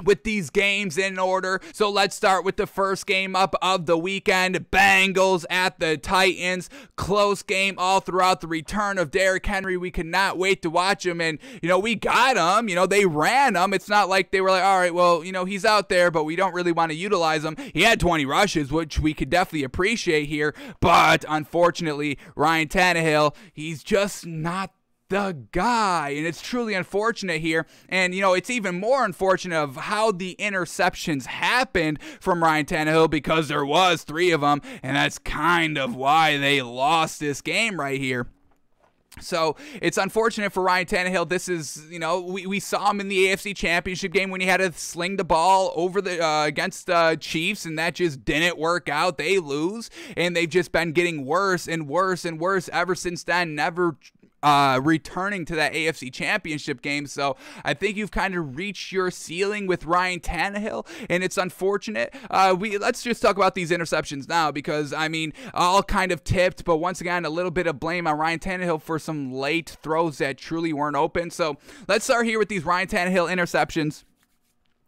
with these games in order. So let's start with the first game up of the weekend. Bengals at the Titans. Close game all throughout. The return of Derrick Henry. We could not wait to watch him. And, we got him. They ran him. It's not like they were like, all right, well, he's out there, but we don't really want to utilize him. He had 20 rushes, which we could definitely appreciate here. But unfortunately, Ryan Tannehill, he's just not the guy, and it's truly unfortunate here. And it's even more unfortunate of how the interceptions happened from Ryan Tannehill, because there was 3 of them, and that's kind of why they lost this game right here. So it's unfortunate for Ryan Tannehill. This is, we saw him in the AFC Championship game when he had to sling the ball over against the Chiefs, and that just didn't work out. They lose, and they've just been getting worse and worse and worse ever since then, never returning to that AFC Championship game. So I think you've kind of reached your ceiling with Ryan Tannehill, and it's unfortunate. Let's just talk about these interceptions now, because all kind of tipped, but once again, a little bit of blame on Ryan Tannehill for some late throws that truly weren't open. So let's start here with these Ryan Tannehill interceptions.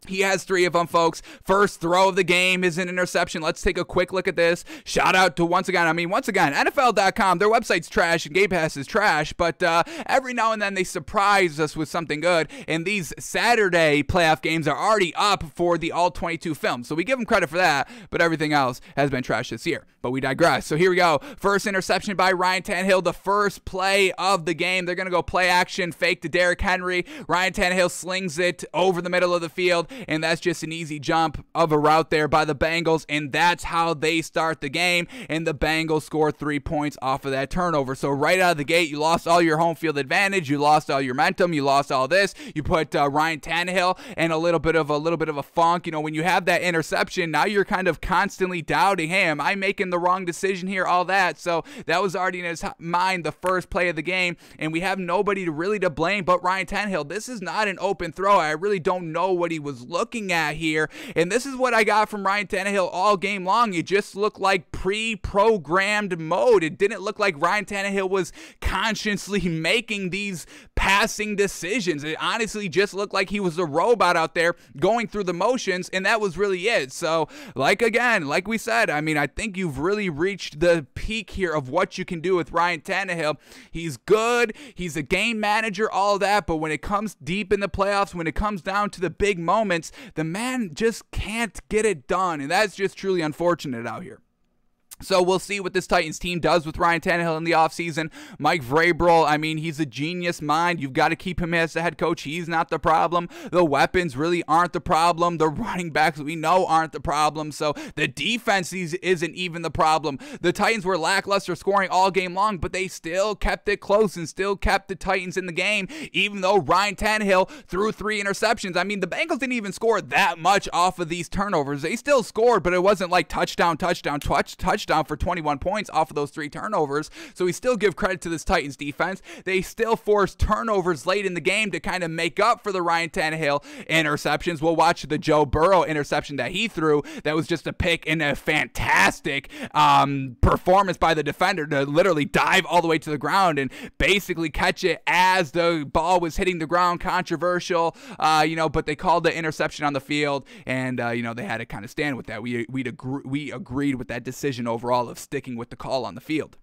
He has 3 of them, folks. First throw of the game is an interception. Let's take a quick look at this. Shout out to, once again, NFL.com. Their website's trash and Game Pass is trash, but every now and then they surprise us with something good, and these Saturday playoff games are already up for the All-22 film, so we give them credit for that, but everything else has been trash this year. But we digress. So here we go. First interception by Ryan Tannehill, the first play of the game. They're going to go play action, fake to Derrick Henry. Ryan Tannehill slings it over the middle of the field, and that's just an easy jump of a route there by the Bengals, and that's how they start the game, and the Bengals score 3 points off of that turnover. So right out of the gate, you lost all your home field advantage, you lost all your momentum, you lost all this. You put Ryan Tannehill in a little bit of a funk. When you have that interception, now you're kind of constantly doubting, hey, am I making the wrong decision here, all that. So that was already in his mind the first play of the game, and we have nobody really to blame but Ryan Tannehill. This is not an open throw. I really don't know what he was looking at here, and this is what I got from Ryan Tannehill all game long. It just looked like pre-programmed mode. It didn't look like Ryan Tannehill was consciously making these passing decisions. It honestly just looked like he was a robot out there going through the motions, and that was really it. So like we said, I think you've really reached the peak here of what you can do with Ryan Tannehill. He's good, he's a game manager, all that, but when it comes deep in the playoffs, when it comes down to the big moments, the man just can't get it done, and that's just truly unfortunate out here. So we'll see what this Titans team does with Ryan Tannehill in the offseason. Mike Vrabel, he's a genius mind. You've got to keep him as the head coach. He's not the problem. The weapons really aren't the problem. The running backs we know aren't the problem. So the defense isn't even the problem. The Titans were lackluster scoring all game long, but they still kept it close and still kept the Titans in the game, even though Ryan Tannehill threw 3 interceptions. The Bengals didn't even score that much off of these turnovers. They still scored, but it wasn't like touchdown for 21 points off of those 3 turnovers. So we still give credit to this Titans defense. They still forced turnovers late in the game to kind of make up for the Ryan Tannehill interceptions. We'll watch the Joe Burrow interception that he threw. That was just a pick and a fantastic performance by the defender to literally dive all the way to the ground and basically catch it as the ball was hitting the ground. Controversial, but they called the interception on the field, and they had to kind of stand with that. We agreed with that decision overall of sticking with the call on the field.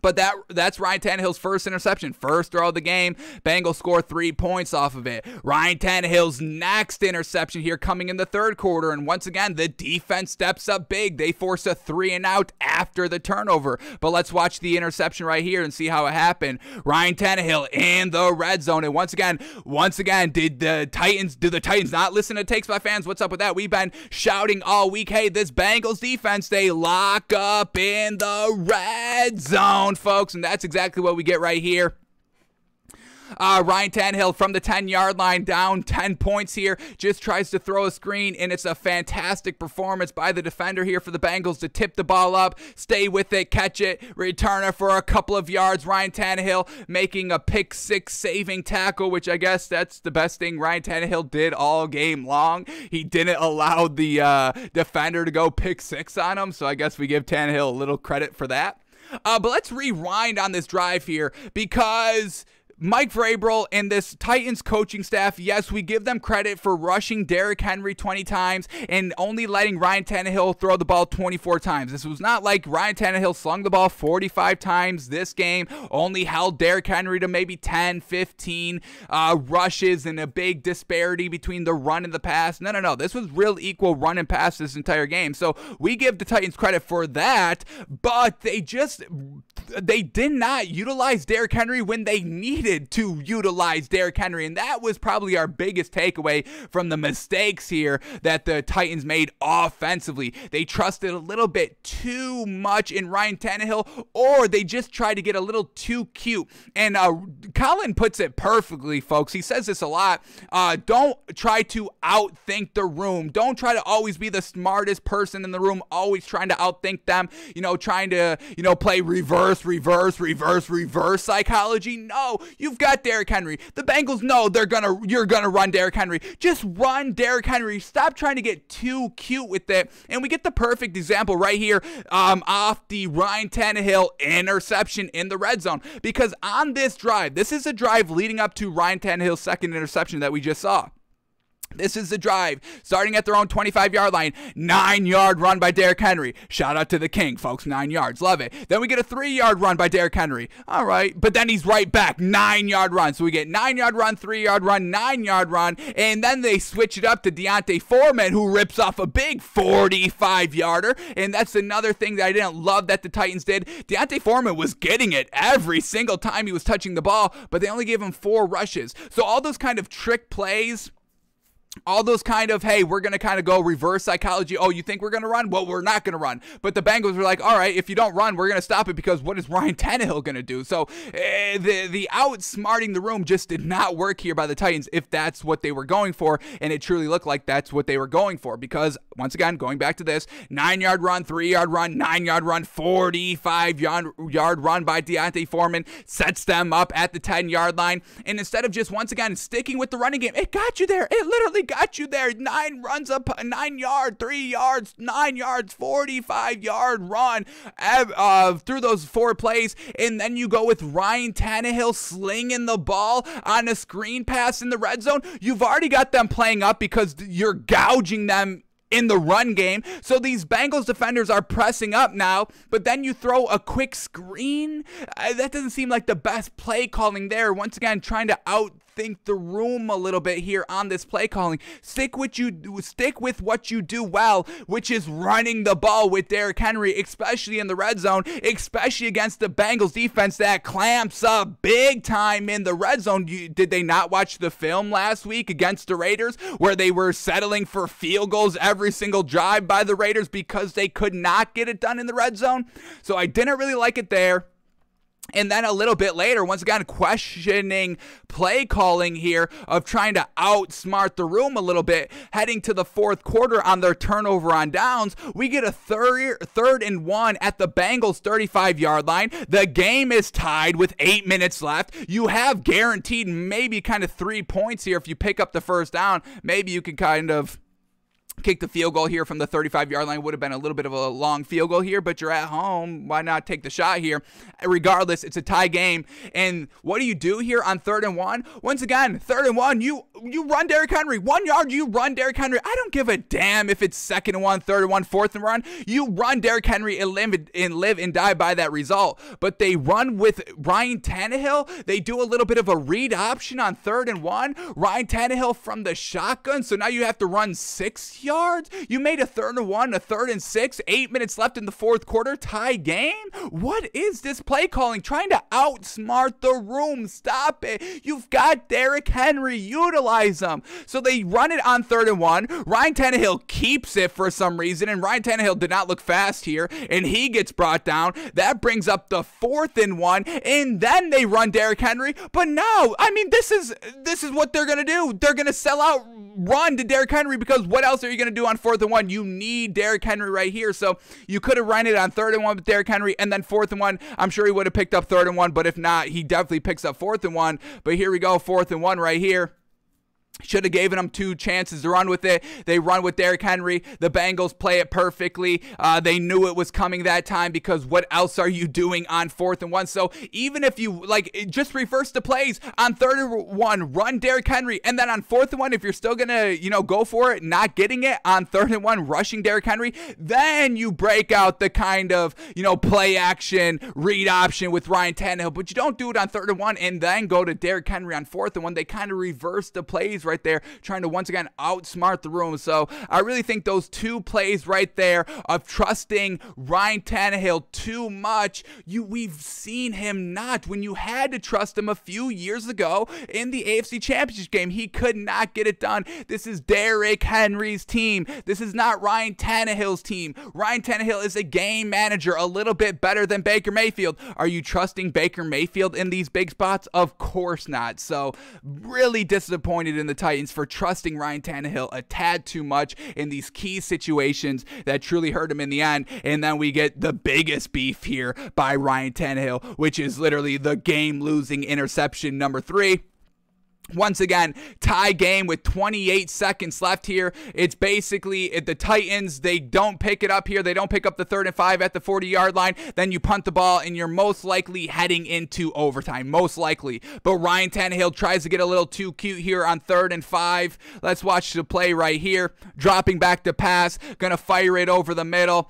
But that's Ryan Tannehill's first interception, first throw of the game. Bengals score 3 points off of it. Ryan Tannehill's next interception here coming in the third quarter, and once again, the defense steps up big. They force a 3-and-out after the turnover. But let's watch the interception right here and see how it happened. Ryan Tannehill in the red zone, and once again, do the Titans not listen to Takes by Fans? What's up with that? We've been shouting all week, hey, this Bengals defense, they lock up in the red zone, folks, and that's exactly what we get right here. Ryan Tannehill from the 10-yard line down 10 points here, just tries to throw a screen, and it's a fantastic performance by the defender here for the Bengals to tip the ball up, stay with it, catch it, return it for a couple of yards. Ryan Tannehill making a pick 6 saving tackle, which I guess that's the best thing Ryan Tannehill did all game long. He didn't allow the defender to go pick 6 on him, so I guess we give Tannehill a little credit for that. But let's rewind on this drive here, because Mike Vrabel and this Titans coaching staff, yes, we give them credit for rushing Derrick Henry 20 times and only letting Ryan Tannehill throw the ball 24 times. This was not like Ryan Tannehill slung the ball 45 times this game, only held Derrick Henry to maybe 10, 15 rushes, and a big disparity between the run and the pass. No. This was real equal run and pass this entire game. So we give the Titans credit for that, but they did not utilize Derrick Henry when they needed to utilize Derrick Henry, and that was probably our biggest takeaway from the mistakes here that the Titans made offensively. They trusted a little bit too much in Ryan Tannehill, or they just tried to get a little too cute. And Colin puts it perfectly, folks. He says this a lot. Don't try to outthink the room. Don't try to always be the smartest person in the room, always trying to outthink them, trying to, play reverse psychology. No, you've got Derrick Henry. The Bengals know you're gonna run Derrick Henry. Just run Derrick Henry. Stop trying to get too cute with it. And we get the perfect example right here off the Ryan Tannehill interception in the red zone. Because on this drive, this is a drive leading up to Ryan Tannehill's second interception that we just saw. This is the drive, starting at their own 25-yard line, 9-yard run by Derrick Henry. Shout out to the king, folks, 9 yards, love it. Then we get a 3-yard run by Derrick Henry. All right, but then he's right back, 9-yard run. So we get 9-yard run, 3-yard run, 9-yard run, and then they switch it up to D'Onta Foreman, who rips off a big 45-yarder, and that's another thing that I didn't love that the Titans did. D'Onta Foreman was getting it every single time he was touching the ball, but they only gave him 4 rushes. So all those kind of trick plays, all those kind of, hey, we're going to kind of go reverse psychology. Oh, you think we're going to run? Well, we're not going to run. But the Bengals were like, all right, if you don't run, we're going to stop it, because what is Ryan Tannehill going to do? So the outsmarting the room just did not work here by the Titans if that's what they were going for. And it truly looked like that's what they were going for, because once again, going back to this, 9-yard run, 3-yard run, 9-yard run, 45-yard run by D'Onta Foreman sets them up at the 10-yard line. And instead of just once again sticking with the running game, it got you there. It literally got you there. 9 runs up, 9 yards, 3 yards, 9 yards, 45-yard run through those 4 plays. And then you go with Ryan Tannehill slinging the ball on a screen pass in the red zone. You've already got them playing up because you're gouging them in the run game. So these Bengals defenders are pressing up now, but then you throw a quick screen. That doesn't seem like the best play calling there. Once again, trying to outthink the room a little bit here on this play calling. Stick with what you do well, which is running the ball with Derrick Henry, especially in the red zone, especially against the Bengals defense that clamps up big time in the red zone. Did they not watch the film last week against the Raiders where they were settling for field goals every single drive by the Raiders because they could not get it done in the red zone? So I didn't really like it there. And then a little bit later, once again, questioning play calling here of trying to outsmart the room a little bit, heading to the 4th quarter on their turnover on downs. We get a third and 1 at the Bengals 35-yard line. The game is tied with 8 minutes left. You have guaranteed maybe kind of 3 points here if you pick up the first down. Maybe you can kind of kick the field goal here from the 35-yard line. Would have been a little bit of a long field goal here, but you're at home. Why not take the shot here? Regardless, it's a tie game. And what do you do here on 3rd and 1? Once again, 3rd and 1, you run Derrick Henry. 1 yard, you run Derrick Henry. I don't give a damn if it's 2nd and 1, 3rd and 1, 4th and run. You run Derrick Henry and live and die by that result. But they run with Ryan Tannehill. They do a little bit of a read option on 3rd and 1. Ryan Tannehill from the shotgun. So now you have to run 6 yards. You made a 3rd and 1, a 3rd and 6, 8 minutes left in the 4th quarter, tie game. What is this play calling? Trying to outsmart the room. Stop it. You've got Derrick Henry. Utilize them. So they run it on 3rd and 1. Ryan Tannehill keeps it for some reason, and Ryan Tannehill did not look fast here, and he gets brought down. That brings up the 4th and 1, and then they run Derrick Henry. But no, I mean, this is what they're gonna do. They're gonna sell out run to Derrick Henry, because what else are you going to do on 4th and 1? You need Derrick Henry right here. So you could have run it on 3rd and 1 with Derrick Henry, and then 4th and 1. I'm sure he would have picked up 3rd and 1, but if not, he definitely picks up 4th and 1. But here we go, 4th and 1 right here. Should have given them 2 chances to run with it. They run with Derrick Henry. The Bengals play it perfectly. They knew it was coming that time, because what else are you doing on 4th and 1? So even if you just reverse the plays on 3rd and 1, run Derrick Henry, and then on 4th and 1, if you're still gonna go for it, not getting it on 3rd and 1, rushing Derrick Henry, then you break out the kind of play action read option with Ryan Tannehill. But you don't do it on 3rd and 1 and then go to Derrick Henry on 4th and 1. They kind of reverse the plays right there, trying to once again outsmart the room. So I really think those 2 plays right there of trusting Ryan Tannehill too much, we've seen him not. When you had to trust him a few years ago in the AFC Championship game, he could not get it done. This is Derrick Henry's team. This is not Ryan Tannehill's team. Ryan Tannehill is a game manager, a little bit better than Baker Mayfield. Are you trusting Baker Mayfield in these big spots? Of course not. So really disappointed in the Titans for trusting Ryan Tannehill a tad too much in these key situations that truly hurt him in the end. And then we get the biggest beef here by Ryan Tannehill, which is literally the game-losing interception number 3. Once again, tie game with 28 seconds left here. It's basically the Titans, they don't pick it up here. They don't pick up the 3rd and 5 at the 40-yard line. Then you punt the ball, and you're most likely heading into overtime. Most likely. But Ryan Tannehill tries to get a little too cute here on 3rd and 5. Let's watch the play right here. Dropping back to pass. Gonna fire it over the middle.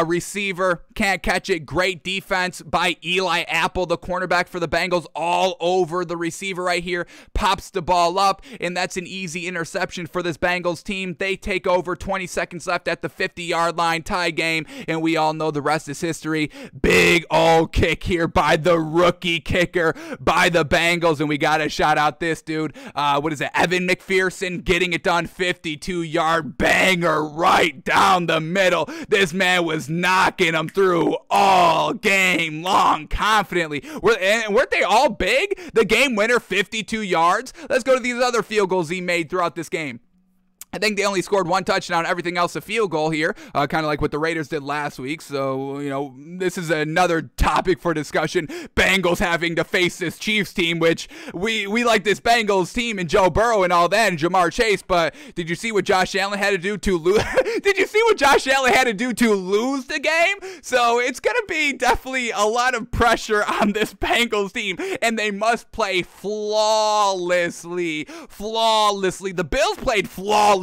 Receiver can't catch it. Great defense by Eli Apple, the cornerback for the Bengals, all over the receiver right here. Pops the ball up, and that's an easy interception for this Bengals team. They take over. 20 seconds left at the 50-yard line. Tie game, and we all know the rest is history. Big old kick here by the rookie kicker by the Bengals, and we gotta shout out this dude. What is it? Evan McPherson getting it done. 52-yard banger right down the middle. This man was knocking them through all game long confidently. Weren't they all big? The game winner, 52 yards. Let's go to these other field goals he made throughout this game. I think they only scored 1 touchdown, everything else a field goal here, kind of like what the Raiders did last week. So, this is another topic for discussion. Bengals having to face this Chiefs team, which we like this Bengals team and Joe Burrow and all that and Jamar Chase, but did you see what Josh Allen had to do to lose? Did you see what Josh Allen had to do to lose the game? So it's going to be definitely a lot of pressure on this Bengals team, and they must play flawlessly. The Bills played flawlessly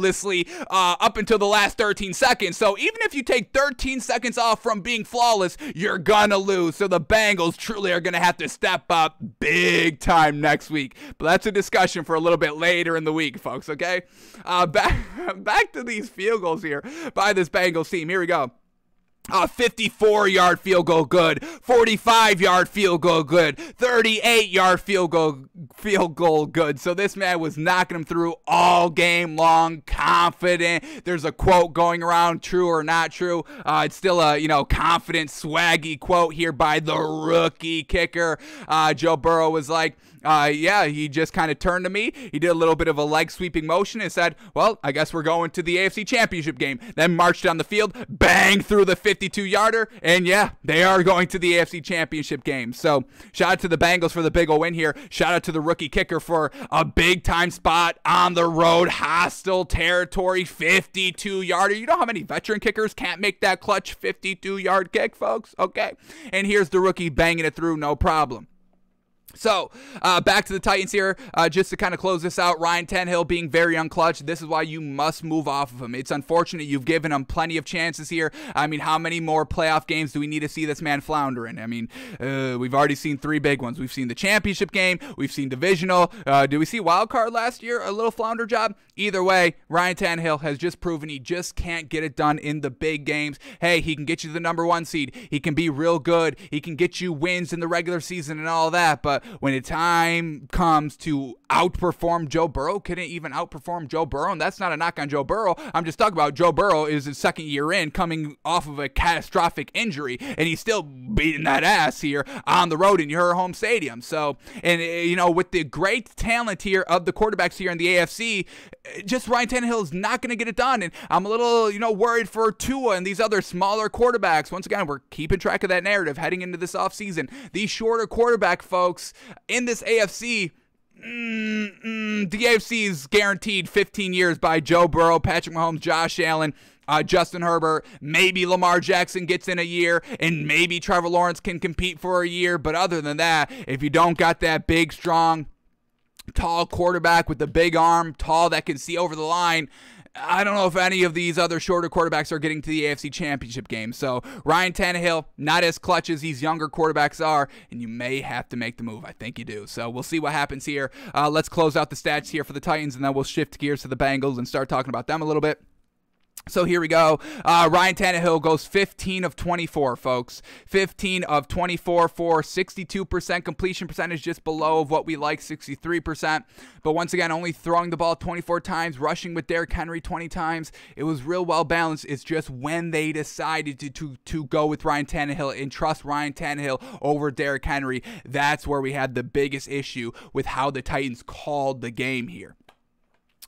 up until the last 13 seconds. So even if you take 13 seconds off from being flawless, you're gonna lose. So the Bengals truly are gonna have to step up big time next week. But that's a discussion for a little bit later in the week, folks, okay? Back to these field goals here by this Bengals team. Here we go. 54-yard field goal good, 45-yard field goal good, 38-yard field goal good. So this man was knocking him through all game long, confident. There's a quote going around, true or not true. It's still a confident, swaggy quote here by the rookie kicker. Joe Burrow was like, yeah, he just kind of turned to me. He did a little bit of a leg sweeping motion and said, well, I guess we're going to the AFC Championship game. Then marched down the field, bang through the 52-yarder, and yeah, they are going to the AFC Championship game. So shout out to the Bengals for the big ol' win here. Shout out to the rookie kicker for a big time spot on the road, hostile territory, 52-yarder. You know how many veteran kickers can't make that clutch 52-yard kick, folks? Okay. And here's the rookie banging it through, no problem. So, back to the Titans here, just to kind of close this out. Ryan Tannehill being very unclutched. This is why you must move off of him. It's unfortunate. You've given him plenty of chances here. I mean, how many more playoff games do we need to see this man flounder in? I mean, we've already seen 3 big ones. We've seen the championship game. We've seen divisional. Did we see wild card last year? A little flounder job? Either way, Ryan Tannehill has just proven he just can't get it done in the big games. Hey, he can get you the #1 seed. He can be real good. He can get you wins in the regular season and all that, but when the time comes to outperform Joe Burrow, couldn't even outperform Joe Burrow, and that's not a knock on Joe Burrow. I'm just talking about Joe Burrow is his 2nd year in, coming off of a catastrophic injury, and he's still beating that ass here on the road in your home stadium. So, and with the great talent here of the quarterbacks here in the AFC, just Ryan Tannehill is not going to get it done, and I'm a little, worried for Tua and these other smaller quarterbacks. Once again, we're keeping track of that narrative heading into this offseason. These shorter quarterback folks in this AFC, The AFC is guaranteed 15 years by Joe Burrow, Patrick Mahomes, Josh Allen, Justin Herbert. Maybe Lamar Jackson gets in a year, and maybe Trevor Lawrence can compete for a year. But other than that, if you don't got that big, strong, tall quarterback with the big arm, tall that can see over the line, I don't know if any of these other shorter quarterbacks are getting to the AFC Championship game. So Ryan Tannehill, not as clutch as these younger quarterbacks are, and you may have to make the move. I think you do. So we'll see what happens here. Let's close out the stats here for the Titans, and then we'll shift gears to the Bengals and start talking about them a little bit. So here we go. Ryan Tannehill goes 15 of 24, folks. 15 of 24 for 62% completion percentage, just below of what we like, 63%. But once again, only throwing the ball 24 times, rushing with Derrick Henry 20 times. It was real well balanced. It's just when they decided to go with Ryan Tannehill and trust Ryan Tannehill over Derrick Henry, that's where we had the biggest issue with how the Titans called the game here.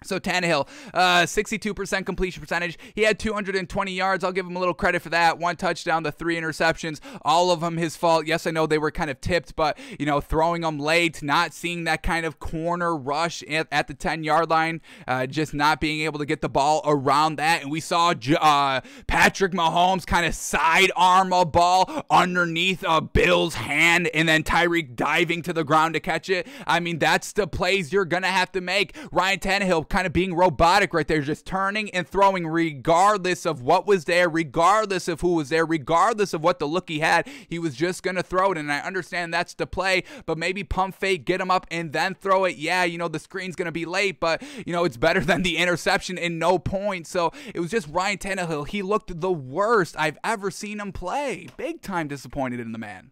So Tannehill, 62% completion percentage. He had 220 yards. I'll give him a little credit for that. 1 touchdown, the 3 interceptions. All of them his fault. Yes, I know they were kind of tipped, but, you know, throwing them late, not seeing that kind of corner rush at the 10-yard line, just not being able to get the ball around that. And we saw Patrick Mahomes kind of sidearm a ball underneath Bill's hand, and then Tyreek diving to the ground to catch it. I mean, that's the plays you're going to have to make. Ryan Tannehill kind of being robotic right there, just turning and throwing regardless of what was there, regardless of who was there, regardless of what the look he had. He was just going to throw it, and I understand that's the play, but maybe pump fake, get him up, and then throw it. Yeah, you know, the screen's going to be late, but, you know, it's better than the interception and no points. So it was just Ryan Tannehill. He looked the worst I've ever seen him play. Big time disappointed in the man.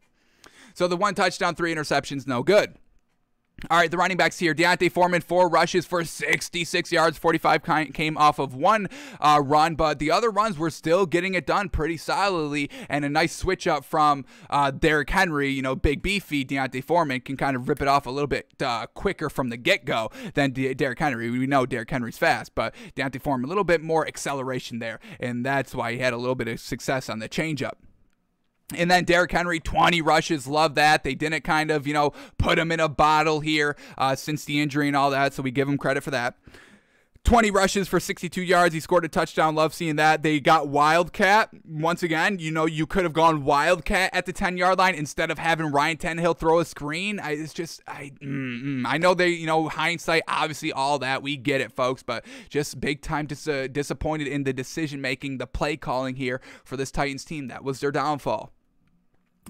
So the 1 touchdown, 3 interceptions, no good. All right, the running backs here. D'Onta Foreman, 4 rushes for 66 yards. 45 came off of 1 run, but the other runs were still getting it done pretty solidly, and a nice switch up from Derrick Henry. You know, big beefy D'Onta Foreman can kind of rip it off a little bit quicker from the get-go than Derrick Henry. We know Derrick Henry's fast, but D'Onta Foreman, a little bit more acceleration there, and that's why he had a little bit of success on the changeup. And then Derrick Henry, 20 rushes. Love that. They didn't kind of, you know, put him in a bottle here since the injury and all that, so we give him credit for that. 20 rushes for 62 yards. He scored a touchdown. Love seeing that. They got Wildcat. Once again, you know, you could have gone Wildcat at the 10-yard line instead of having Ryan Tannehill throw a screen. It's just, I know they, you know, hindsight, obviously all that. We get it, folks, but just big time disappointed in the decision-making, the play calling here for this Titans team. That was their downfall.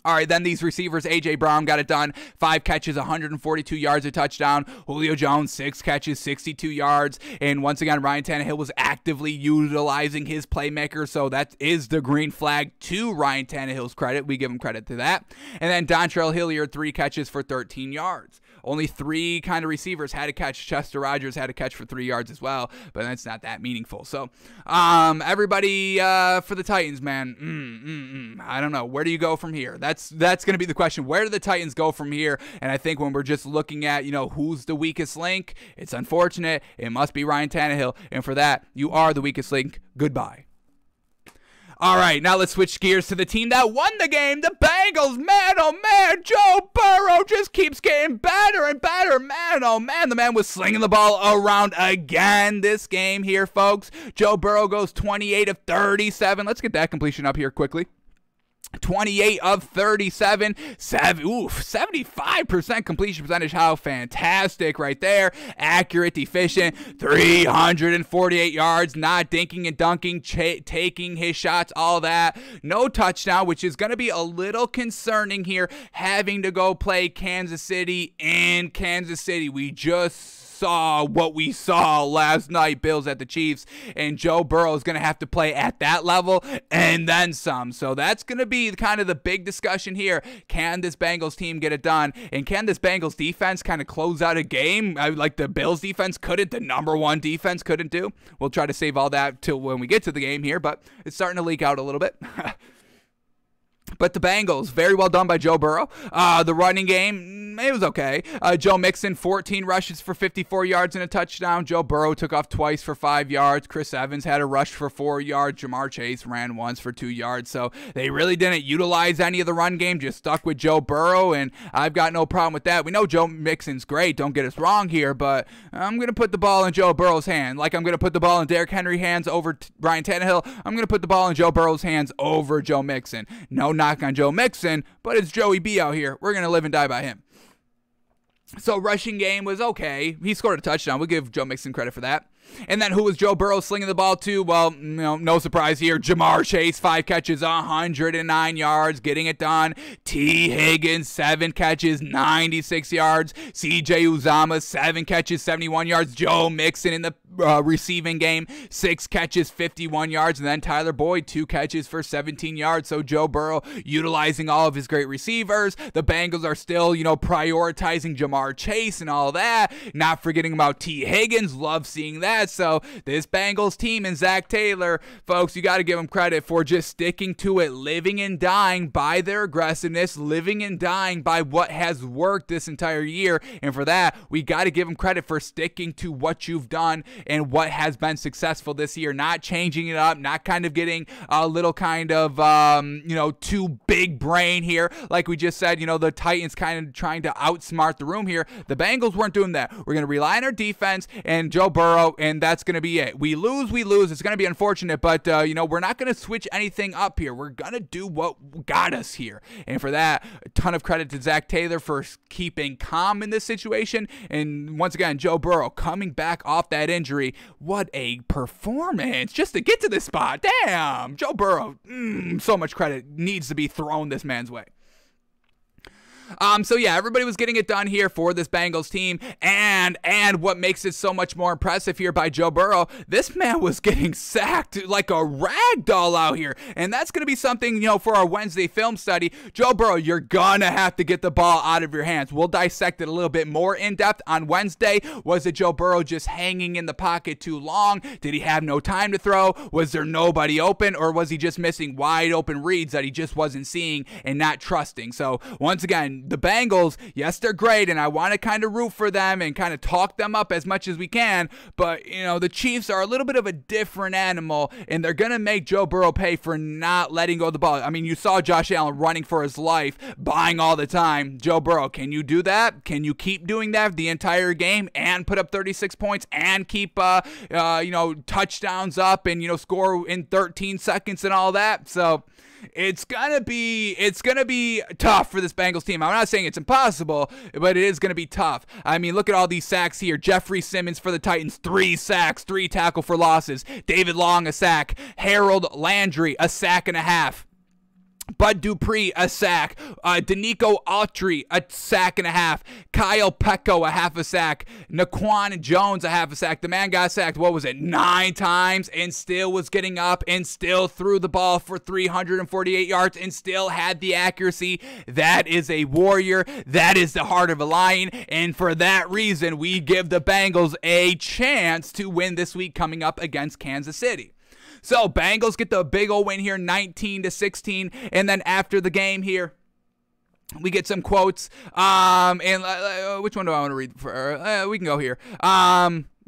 All right, then these receivers, A.J. Brown got it done. 5 catches, 142 yards, a touchdown. Julio Jones, 6 catches, 62 yards. And once again, Ryan Tannehill was actively utilizing his playmaker, so that is the green flag to Ryan Tannehill's credit. We give him credit to that. And then Dontrell Hilliard, 3 catches for 13 yards. Only 3 kind of receivers had a catch. Chester Rogers had a catch for 3 yards as well, but that's not that meaningful. So, everybody for the Titans, man, I don't know. Where do you go from here? That's going to be the question. Where do the Titans go from here? And I think when we're just looking at, you know, who's the weakest link, it's unfortunate. It must be Ryan Tannehill, and for that, you are the weakest link. Goodbye. All right, now let's switch gears to the team that won the game, the Bengals. Man, oh man, Joe Burrow just keeps getting better and better. Man, oh man, the man was slinging the ball around again this game here, folks. Joe Burrow goes 28 of 37. Let's get that completion up here quickly. 28 of 37, 75% completion percentage. How fantastic right there. Accurate, efficient, 348 yards, not dinking and dunking, taking his shots, all that. No touchdown, which is going to be a little concerning here, having to go play Kansas City in Kansas City. We just saw what we saw last night, Bills at the Chiefs, and Joe Burrow is going to have to play at that level and then some. So that's going to be kind of the big discussion here. Can this Bengals team get it done? And can this Bengals defense kind of close out a game like the Bills defense couldn't, the #1 defense couldn't do? We'll try to save all that till when we get to the game here, but it's starting to leak out a little bit. But the Bengals, very well done by Joe Burrow. The running game, it was okay. Joe Mixon, 14 rushes for 54 yards and a touchdown. Joe Burrow took off twice for 5 yards. Chris Evans had a rush for 4 yards. Jamar Chase ran once for 2 yards. So they really didn't utilize any of the run game, just stuck with Joe Burrow, and I've got no problem with that. We know Joe Mixon's great, don't get us wrong here, but I'm going to put the ball in Joe Burrow's hand. Like I'm going to put the ball in Derrick Henry's hands over Ryan Tannehill, I'm going to put the ball in Joe Burrow's hands over Joe Mixon. No knock on Joe Mixon, but it's Joey B out here. We're going to live and die by him. So rushing game was okay. He scored a touchdown. We'll give Joe Mixon credit for that. And then who was Joe Burrow slinging the ball to? Well, no surprise here. Jamar Chase, 5 catches, 109 yards, getting it done. T. Higgins, 7 catches, 96 yards. C.J. Uzomah, 7 catches, 71 yards. Joe Mixon in the receiving game, 6 catches, 51 yards. And then Tyler Boyd, 2 catches for 17 yards. So Joe Burrow utilizing all of his great receivers. The Bengals are still, prioritizing Jamar Chase and all that. Not forgetting about T. Higgins. Love seeing that. So this Bengals team and Zach Taylor, folks, you got to give them credit for just sticking to it, living and dying by their aggressiveness, living and dying by what has worked this entire year. And for that, we got to give them credit for sticking to what you've done and what has been successful this year, not changing it up, not kind of getting a little kind of, too big brain here. Like we just said, the Titans kind of trying to outsmart the room here. The Bengals weren't doing that. We're going to rely on our defense and Joe Burrow, and that's going to be it. We lose. It's going to be unfortunate, but, we're not going to switch anything up here. We're going to do what got us here. And for that, a ton of credit to Zach Taylor for keeping calm in this situation. And once again, Joe Burrow coming back off that injury. What a performance just to get to this spot. Damn, Joe Burrow, so much credit needs to be thrown this man's way. So yeah, everybody was getting it done here for this Bengals team, and what makes it so much more impressive here by Joe Burrow, this man was getting sacked like a rag doll out here, and that's going to be something, for our Wednesday film study. Joe Burrow, you're gonna have to get the ball out of your hands. We'll dissect it a little bit more in depth on Wednesday. Was it Joe Burrow just hanging in the pocket too long? Did he have no time to throw? Was there nobody open, or was he just missing wide open reads that he just wasn't seeing and not trusting? So once again, the Bengals, yes, they're great, and I want to kind of root for them and kind of talk them up as much as we can, but, the Chiefs are a little bit of a different animal, and they're going to make Joe Burrow pay for not letting go of the ball. I mean, you saw Josh Allen running for his life, buying all the time. Joe Burrow, can you do that? Can you keep doing that the entire game and put up 36 points and keep, touchdowns up and, score in 13 seconds and all that? So it's gonna be tough for this Bengals team. I'm not saying it's impossible, but it is gonna be tough. I mean, look at all these sacks here. Jeffrey Simmons for the Titans, 3 sacks, 3 tackle for losses. David Long, a sack. Harold Landry, a sack and a half. Bud Dupree, a sack. Danico Autry, a sack and a half. Kyle Pecco, a half a sack. Naquan Jones, a half a sack. The man got sacked, 9 times, and still was getting up and still threw the ball for 348 yards and still had the accuracy. That is a warrior. That is the heart of a lion. And for that reason, we give the Bengals a chance to win this week coming up against Kansas City. So Bengals get the big old win here, 19-16, and then after the game here, we get some quotes. Which one do I want to read? We can go here.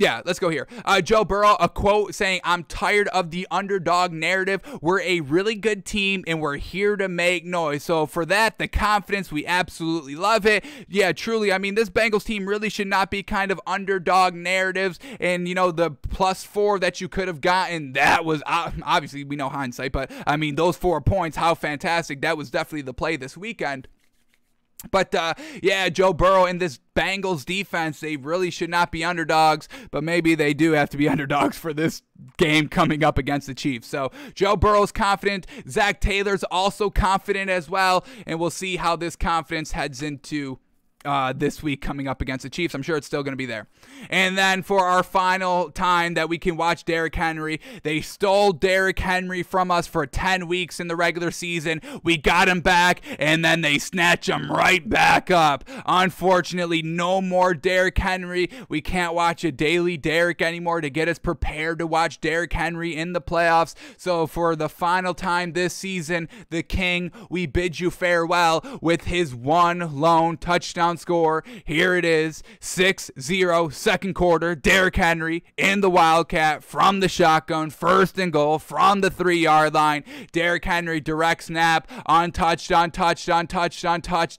Yeah, let's go here. Joe Burrow, a quote saying, "I'm tired of the underdog narrative. We're a really good team, and we're here to make noise." So for that, the confidence, we absolutely love it. Yeah, truly, I mean, this Bengals team really should not be kind of underdog narratives. And, the +4 that you could have gotten, that was, obviously, we know hindsight, but, I mean, those 4 points, how fantastic. That was definitely the play this weekend. But, yeah, Joe Burrow and this Bengals defense, they really should not be underdogs, but maybe they do have to be underdogs for this game coming up against the Chiefs. So Joe Burrow's confident. Zach Taylor's also confident as well, and we'll see how this confidence heads into this week coming up against the Chiefs. I'm sure it's still going to be there. And then for our final time that we can watch Derrick Henry, they stole Derrick Henry from us for 10 weeks in the regular season. We got him back, and then they snatch him right back up. Unfortunately, no more Derrick Henry. We can't watch a daily Derrick anymore to get us prepared to watch Derrick Henry in the playoffs. So for the final time this season, the King, we bid you farewell with his one lone touchdown score. Here it is, 6-0 second quarter. Derrick Henry in the Wildcat from the shotgun, first and goal from the 3-yard line. Derrick Henry direct snap, untouched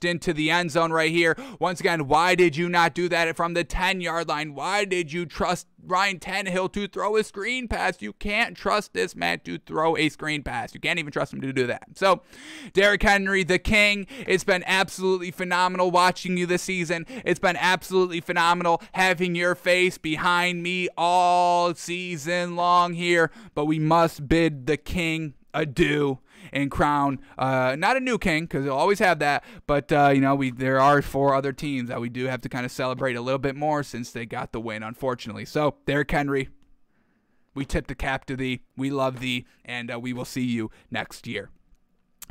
into the end zone right here. Once again, why did you not do that from the 10-yard line? Why did you trust Ryan Tannehill to throw a screen pass? You can't trust this man to throw a screen pass. You can't even trust him to do that. So, Derrick Henry, the King, it's been absolutely phenomenal watching you this season. It's been absolutely phenomenal having your face behind me all season long here. But we must bid the King adieu and crown not a new king, because they'll always have that, but there are 4 other teams that we do have to kind of celebrate a little bit more since they got the win, unfortunately. So Derrick Henry, we tip the cap to thee, we love thee, and we will see you next year.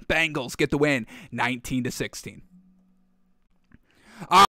Bengals get the win, 19-16.